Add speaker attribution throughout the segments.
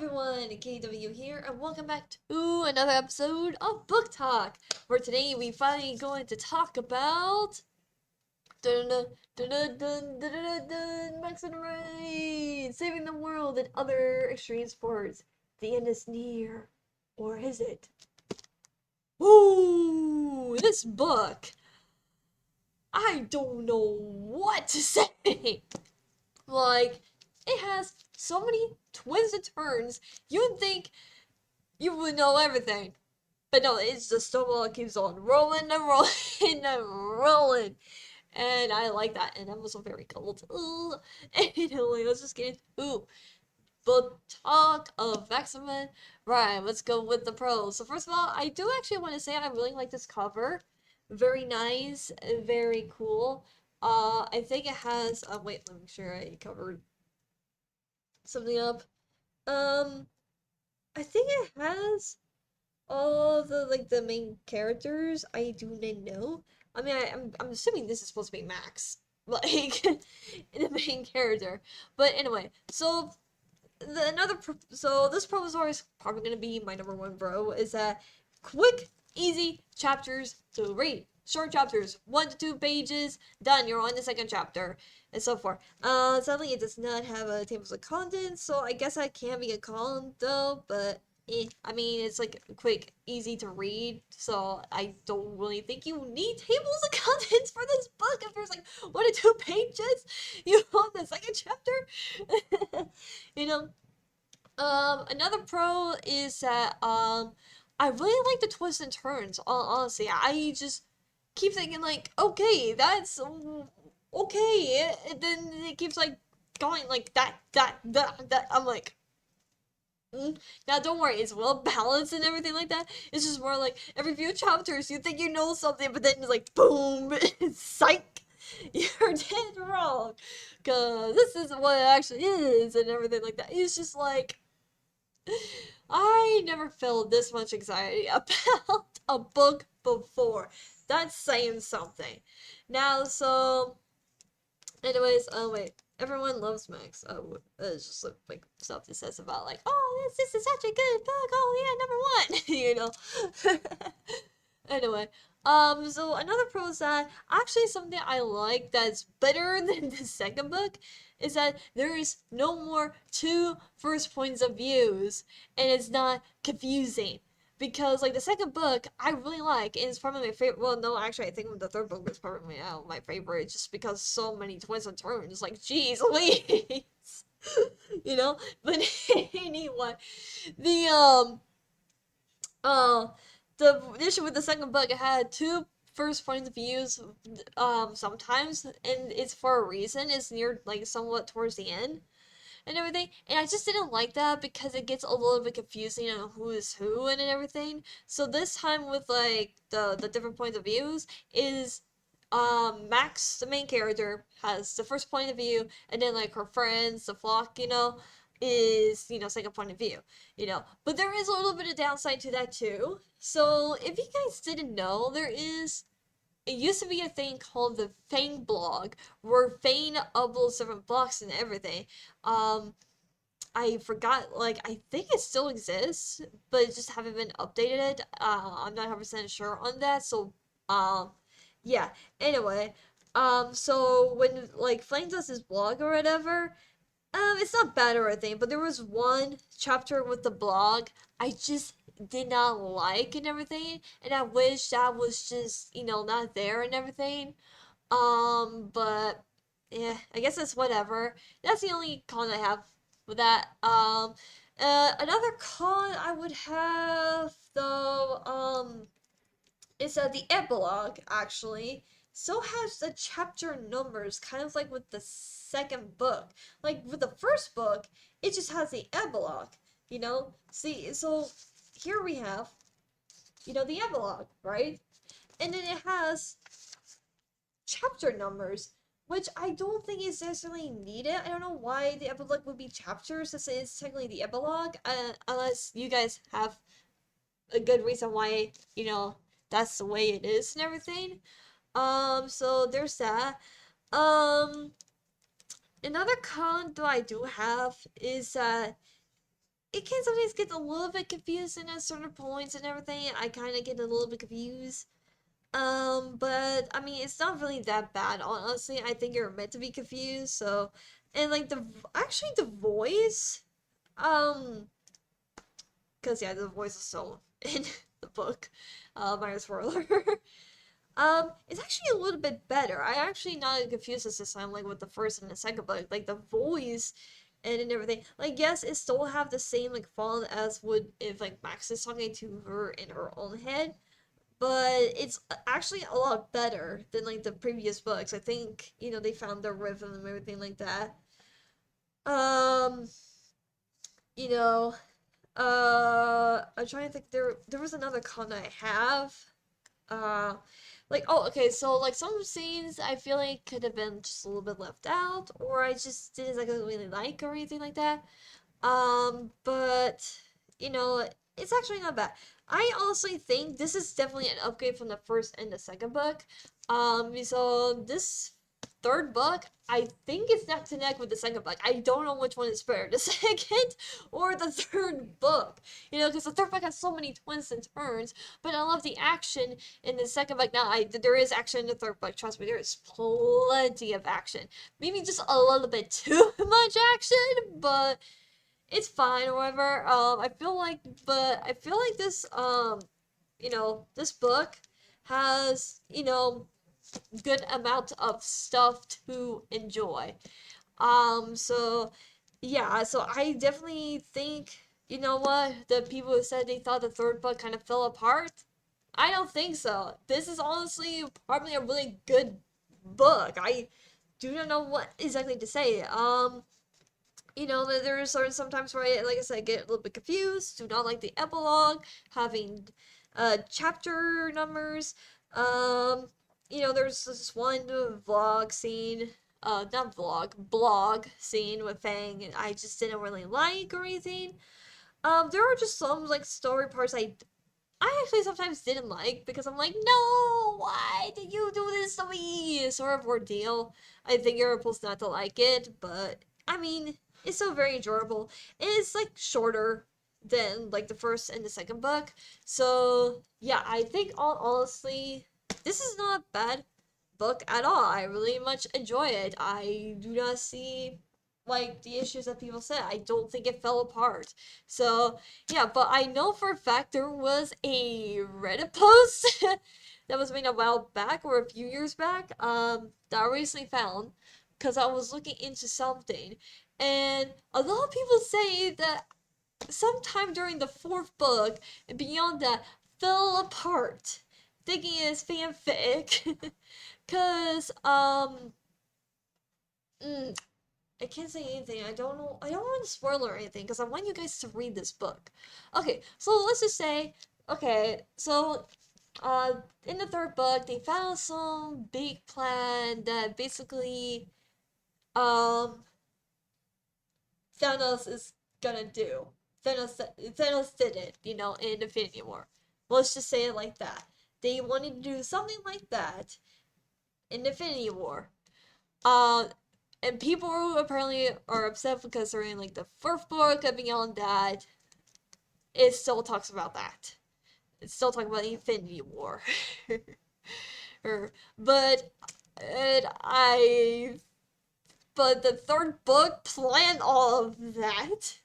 Speaker 1: everyone, KW here, and welcome back to another episode of Book Talk. For today, we finally going to talk about dun dun dun dun dun dun dun dun Max and Rain, saving the world and other extreme sports. The end is near, or is it? Ooh, this book. I don't know what to say. Like, it has so many twists and turns. You'd think you would know everything. But no, it's just snowball keeps on rolling and rolling and rolling. And I like that. And I'm also very cold. Ooh. Anyway, let's just get into book talk of Maximin. Right, let's go with the pros. So first of all, I do actually want to say I really like this cover. Very nice, very cool. I think it has wait, let me make sure I covered something up. Um I think it has all the the main characters. I do not know. I mean, I'm assuming this is supposed to be Max, like the main character. But anyway, so so this professor is probably gonna be my number one bro. Is that quick, easy chapters to read. Short chapters, 1 to 2 pages, done. You're on the second chapter, and so forth. Sadly, it does not have a tables of contents, so I guess that can be a column though. But I mean, it's like quick, easy to read, so I don't really think you need tables of contents for this book. If there's like 1 to 2 pages, you want the second chapter, you know. Another pro is that I really like the twists and turns. Honestly, I just keep thinking like, okay, that's okay, and then it keeps like going like that. I'm like, now don't worry, it's well balanced and everything like that. It's just more like every few chapters you think you know something, but then it's like boom, psych, you're dead wrong, cause this is what it actually is and everything like that. It's just like I never felt this much anxiety about a book before. That's saying something. Now, so, anyways, oh wait, everyone loves Max. Oh, it's just like stuff that says about like, oh, this is such a good book. Oh yeah, number one. Anyway, so another pro is that actually something I like that's better than the second book is that there is no more two first points of views, and it's not confusing. Because like the second book, I really like, and it's probably my favorite. Well, no, actually, I think the third book was probably my favorite, just because so many twists and turns. Like, geez, Louise, you know. But anyway, the uh, the issue with the second book, it had two first points of views, sometimes, and it's for a reason. It's near, like, somewhat towards the end and everything, and I just didn't like that because it gets a little bit confusing on who is who and everything. So this time with, like, the different points of views is, Max, the main character, has the first point of view, and then, like, her friends, the flock, is, second point of view, But there is a little bit of downside to that too. So if you guys didn't know, it used to be a thing called the Fang blog, where Fang uploads different blogs and everything. Um, I forgot, like, I think it still exists, but it just haven't been updated. I'm not 100% sure on that, so, yeah. Anyway, so when, like, Flame does his blog or whatever, it's not bad or anything, but there was one chapter with the blog I just did not like and everything, and I wish that was just, not there and everything. But yeah, I guess it's whatever. That's the only con I have with that. Another con I would have though, is the epilogue actually so has the chapter numbers, kind of like with the second book. Like with the first book, it just has the epilogue. See, so here we have, the epilogue, right? And then it has chapter numbers, which I don't think is necessarily needed. I don't know why the epilogue would be chapters, since it is technically the epilogue, unless you guys have a good reason why, that's the way it is and everything. So there's that. Um, Another con that I do have is that it can sometimes get a little bit confusing at certain points and everything. I kind of get a little bit confused. But I mean, it's not really that bad. Honestly, I think you're meant to be confused. So, and like actually the voice, um, because yeah, the voice is still in the book, minus spoiler. It's actually a little bit better. I actually not confused this time, like with the first and the second book. Like the voice and everything. Like yes, it still have the same like font as would if like Max is talking to her in her own head, but it's actually a lot better than like the previous books. I think they found their rhythm and everything like that. Um, you know, I'm trying to think. There was another comment I have. Uh, like, oh, okay, so like some scenes I feel like could have been just a little bit left out, or I just didn't like really like or anything like that. But you know, it's actually not bad. I honestly think this is definitely an upgrade from the first and the second book. So this third book, I think it's neck to neck with the second book. I don't know which one is better, the second or the third book. Because the third book has so many twists and turns, but I love the action in the second book. Now, there is action in the third book. Trust me, there is plenty of action. Maybe just a little bit too much action, but it's fine or whatever. I feel like this, this book has, good amount of stuff to enjoy. So yeah, so I definitely think, you know what, the people who said they thought the third book kind of fell apart, I don't think so. This is honestly probably a really good book. I do not know what exactly to say. There are sometimes where like I said, get a little bit confused. Do not like the epilogue, having chapter numbers. There's this one vlog scene, not vlog, blog scene with Fang, and I just didn't really like or anything. There are just some like story parts I actually sometimes didn't like because I'm like, no, why did you do this to me? Sort of ordeal. I think you're supposed not to like it, but I mean, it's still very enjoyable. It's like shorter than like the first and the second book. So yeah, I think honestly, this is not a bad book at all. I really much enjoy it. I do not see like the issues that people said. I don't think it fell apart. So yeah, but I know for a fact there was a Reddit post that was made a while back or a few years back, that I recently found because I was looking into something, and a lot of people say that sometime during the fourth book and beyond that fell apart, thinking it's fanfic, cause mm, I can't say anything. I don't know. I don't want to spoil or anything because I want you guys to read this book. Okay, so let's just say, okay, so in the third book, they found some big plan that basically, um, Thanos is gonna do. Thanos did it, in Infinity War. Let's just say it like that. They wanted to do something like that in Infinity War. Uh, and people apparently are upset because they're in like the fourth book and beyond that, it still talks about that. It's still talking about Infinity War. but and I but the third book planned all of that.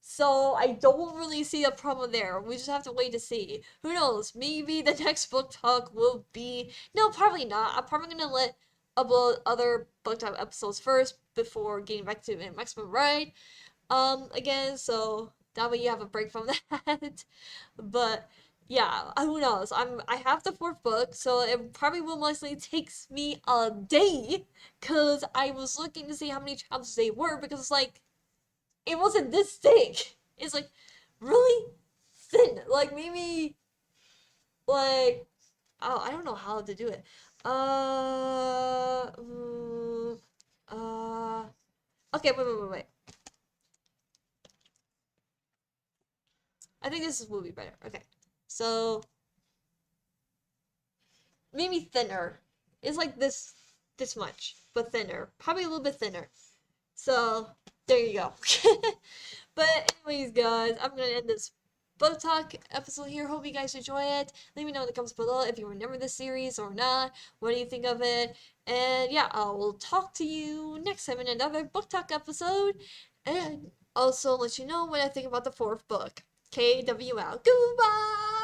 Speaker 1: So I don't really see a problem there. We just have to wait to see. Who knows? Maybe the next book talk will be, no, probably not. I'm probably gonna let upload other book talk episodes first before getting back to Maximum Ride. Again, so that way you have a break from that. But yeah, who knows? I have the fourth book, so it probably will mostly takes me a day, cause I was looking to see how many chapters they were, because it's like it wasn't this thick. It's like really thin. Like maybe like, oh, I don't know how to do it. Uh, mm, uh. Okay, wait. I think this will be better. Okay, so maybe thinner. It's like this much, but thinner. Probably a little bit thinner. So there you go. But anyways, guys, I'm gonna end this book talk episode here. Hope you guys enjoy it. Let me know in the comments below if you remember this series or not. What do you think of it? And yeah, I will talk to you next time in another book talk episode. And also let you know what I think about the fourth book. KWL. Goodbye!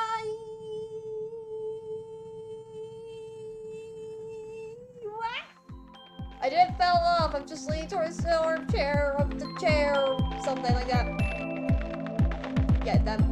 Speaker 1: I didn't fell off. I'm just leaning towards the armchair of the chair, something like that. Yeah, that